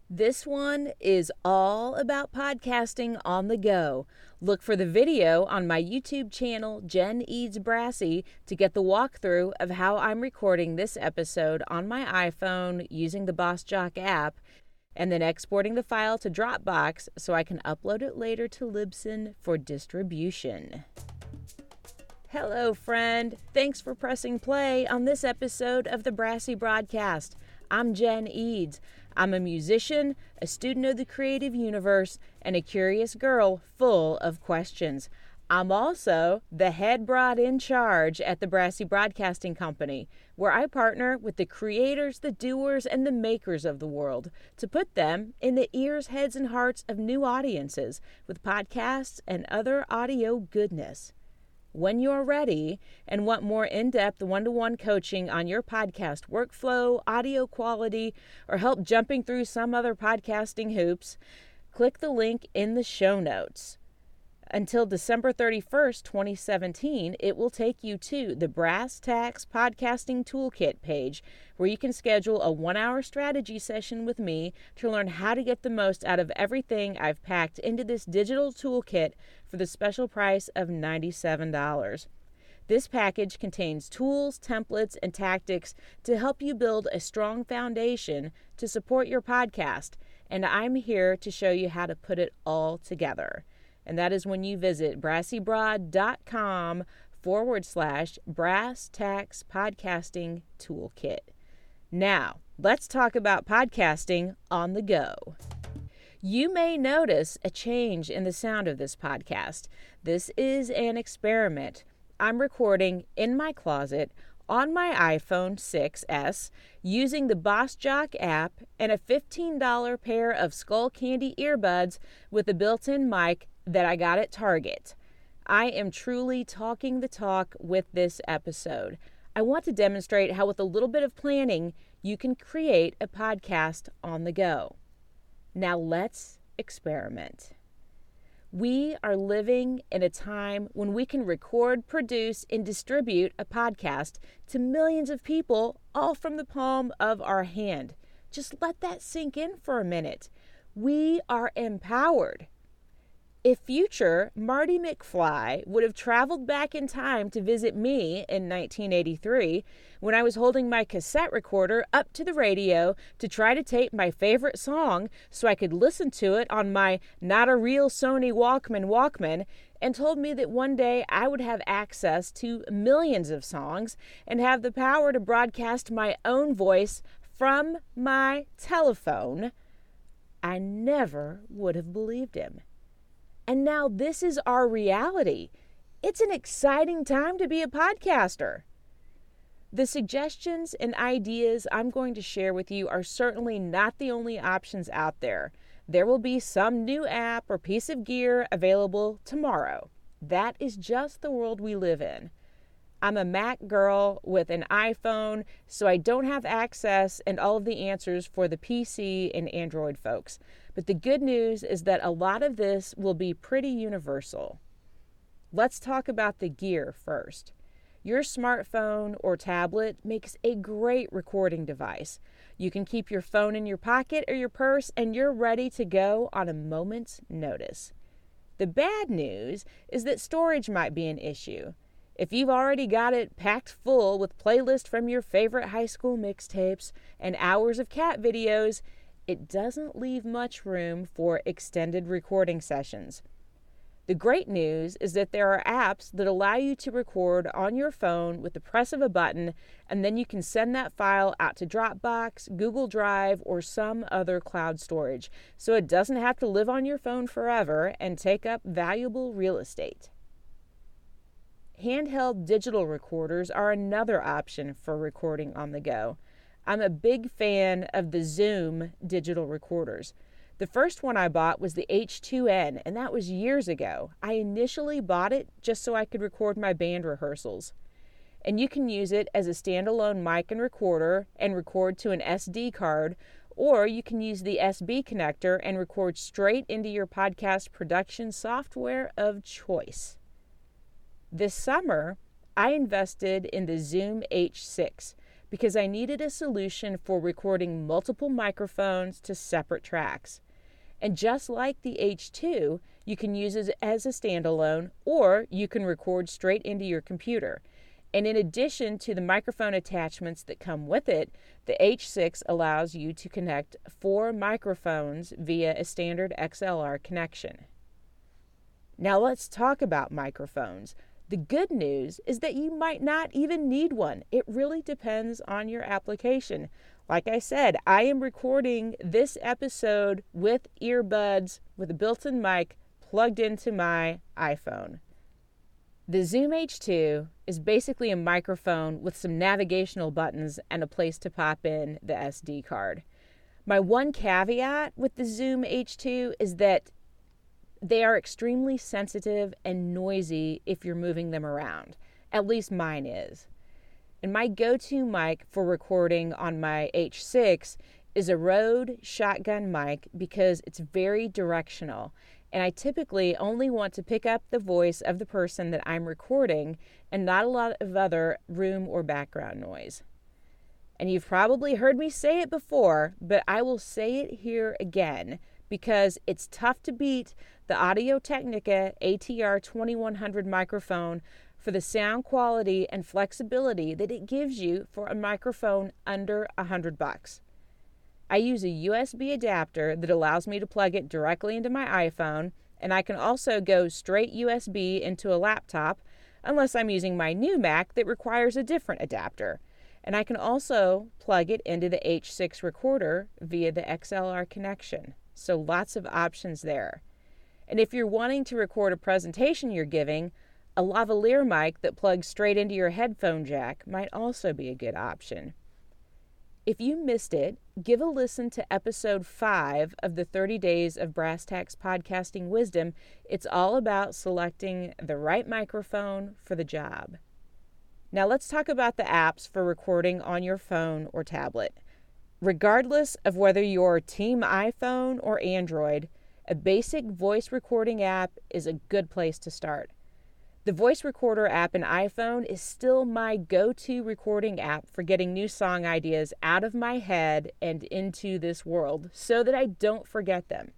This one is all about podcasting on the go. Look for the video on my YouTube channel, Jen Eads Brassy, to get the walkthrough of how I'm recording this episode on my iPhone using the Bossjock app, and then exporting the file to Dropbox so I can upload it later to Libsyn for distribution. Hello, friend. Thanks for pressing play on this episode of the Brassy Broadcast. I'm Jen Eads. I'm a musician, a student of the creative universe, and a curious girl full of questions. I'm also the head broad in charge at the Brassy Broadcasting Company, where I partner with the creators, the doers, and the makers of the world to put them in the ears, heads, and hearts of new audiences with podcasts and other audio goodness. When you're ready and want more in-depth one-to-one coaching on your podcast workflow, audio quality, or help jumping through some other podcasting hoops, click the link in the show notes. Until December 31st, 2017, it will take you to the Tacks Podcasting Toolkit page, where you can schedule a 1-hour strategy session with me to learn how to get the most out of everything I've packed into this digital toolkit for the special price of $97. This package contains tools, templates, and tactics to help you build a strong foundation to support your podcast, and I'm here to show you how to put it all together. And that is when you visit brassybroad.com/Brass Tacks Podcasting Toolkit. Now, let's talk about podcasting on the go. You may notice a change in the sound of this podcast. This is an experiment. I'm recording in my closet on my iPhone 6S using the Bossjock app and a $15 pair of Skull Candy earbuds with a built-in mic that I got at Target. I am truly talking the talk with this episode. I want to demonstrate how with a little bit of planning, you can create a podcast on the go. Now let's experiment. We are living in a time when we can record, produce, and distribute a podcast to millions of people, all from the palm of our hand. Just let that sink in for a minute. We are empowered. If future Marty McFly would have traveled back in time to visit me in 1983, when I was holding my cassette recorder up to the radio to try to tape my favorite song so I could listen to it on my not a real Sony Walkman, and told me that one day I would have access to millions of songs and have the power to broadcast my own voice from my telephone, I never would have believed him. And now this is our reality. It's an exciting time to be a podcaster. The suggestions and ideas I'm going to share with you are certainly not the only options out there. There will be some new app or piece of gear available tomorrow. That is just the world we live in. I'm a Mac girl with an iPhone, so I don't have access and all of the answers for the PC and Android folks. But the good news is that a lot of this will be pretty universal. Let's talk about the gear first. Your smartphone or tablet makes a great recording device. You can keep your phone in your pocket or your purse, and you're ready to go on a moment's notice. The bad news is that storage might be an issue. If you've already got it packed full with playlists from your favorite high school mixtapes and hours of cat videos, it doesn't leave much room for extended recording sessions. The great news is that there are apps that allow you to record on your phone with the press of a button, and then you can send that file out to Dropbox, Google Drive, or some other cloud storage, so it doesn't have to live on your phone forever and take up valuable real estate. Handheld digital recorders are another option for recording on the go. I'm a big fan of the Zoom digital recorders. The first one I bought was the H2N, and that was years ago. I initially bought it just so I could record my band rehearsals. And you can use it as a standalone mic and recorder and record to an SD card, or you can use the USB connector and record straight into your podcast production software of choice. This summer, I invested in the Zoom H6 because I needed a solution for recording multiple microphones to separate tracks. And just like the H2, you can use it as a standalone, or you can record straight into your computer. And in addition to the microphone attachments that come with it, the H6 allows you to connect 4 microphones via a standard XLR connection. Now let's talk about microphones. The good news is that you might not even need one. It really depends on your application. Like I said, I am recording this episode with earbuds with a built-in mic plugged into my iPhone. The Zoom H2 is basically a microphone with some navigational buttons and a place to pop in the SD card. My one caveat with the Zoom H2 is that they are extremely sensitive and noisy if you're moving them around. At least mine is. And my go-to mic for recording on my H6 is a Rode shotgun mic because it's very directional. And I typically only want to pick up the voice of the person that I'm recording and not a lot of other room or background noise. And you've probably heard me say it before, but I will say it here again because it's tough to beat the Audio-Technica ATR 2100 microphone for the sound quality and flexibility that it gives you for a microphone under $100. I use a USB adapter that allows me to plug it directly into my iPhone, and I can also go straight USB into a laptop, unless I'm using my new Mac that requires a different adapter. And I can also plug it into the H6 recorder via the XLR connection. So lots of options there. And if you're wanting to record a presentation you're giving, a lavalier mic that plugs straight into your headphone jack might also be a good option. If you missed it, give a listen to episode 5 of the 30 Days of Brass Tacks Podcasting Wisdom. It's all about selecting the right microphone for the job. Now let's talk about the apps for recording on your phone or tablet. Regardless of whether you're Team iPhone or Android, a basic voice recording app is a good place to start. The voice recorder app in iPhone is still my go-to recording app for getting new song ideas out of my head and into this world so that I don't forget them.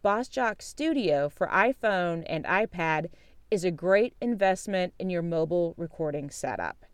Bossjock Studio for iPhone and iPad is a great investment in your mobile recording setup.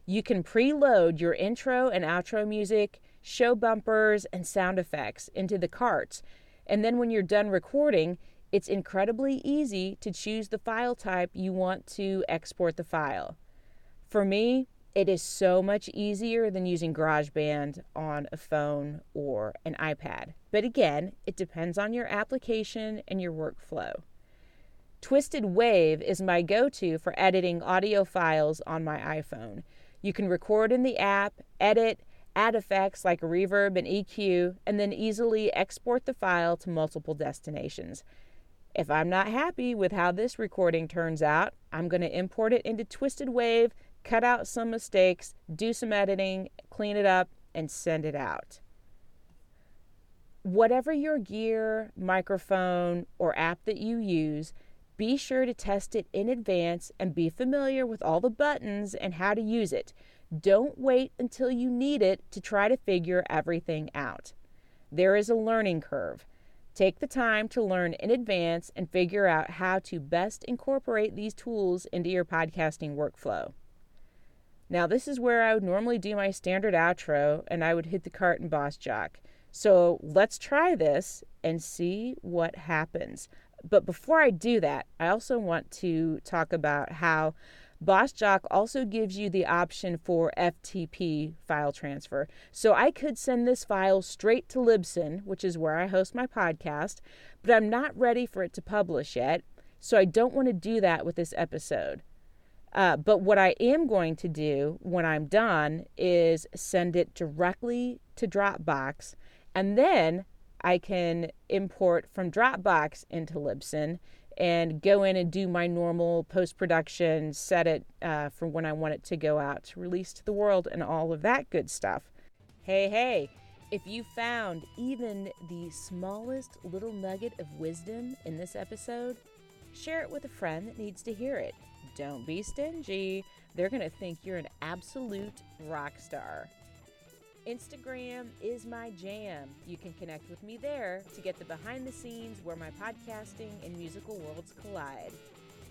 You can preload your intro and outro music, show bumpers, and sound effects into the carts, and then when you're done recording, it's incredibly easy to choose the file type you want to export the file. For me, it is so much easier than using GarageBand on a phone or an iPad. But again, it depends on your application and your workflow. Twisted Wave is my go-to for editing audio files on my iPhone. You can record in the app, edit, add effects like reverb and EQ, and then easily export the file to multiple destinations. If I'm not happy with how this recording turns out, I'm going to import it into Twisted Wave, cut out some mistakes, do some editing, clean it up, and send it out. Whatever your gear, microphone, or app that you use, be sure to test it in advance and be familiar with all the buttons and how to use it. Don't wait until you need it to try to figure everything out. There is a learning curve. Take the time to learn in advance and figure out how to best incorporate these tools into your podcasting workflow. Now, this is where I would normally do my standard outro, and I would hit the cart in Bossjock. So let's try this and see what happens. But before I do that, I also want to talk about how Bossjock also gives you the option for FTP file transfer. So I could send this file straight to Libsyn, which is where I host my podcast, but I'm not ready for it to publish yet, so I don't want to do that with this episode. But what I am going to do when I'm done is send it directly to Dropbox, and then I can import from Dropbox into Libsyn and go in and do my normal post-production, set it for when I want it to go out to release to the world and all of that good stuff. Hey, if you found even the smallest little nugget of wisdom in this episode, share it with a friend that needs to hear it. Don't be stingy. They're going to think you're an absolute rock star. Instagram is my jam. You can connect with me there to get the behind the scenes where my podcasting and musical worlds collide.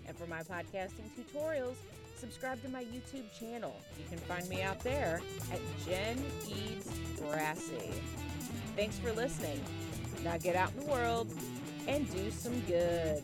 And for my podcasting tutorials, subscribe to my YouTube channel. You can find me out there at Jen Eads Brassy. Thanks for listening. Now get out in the world and do some good.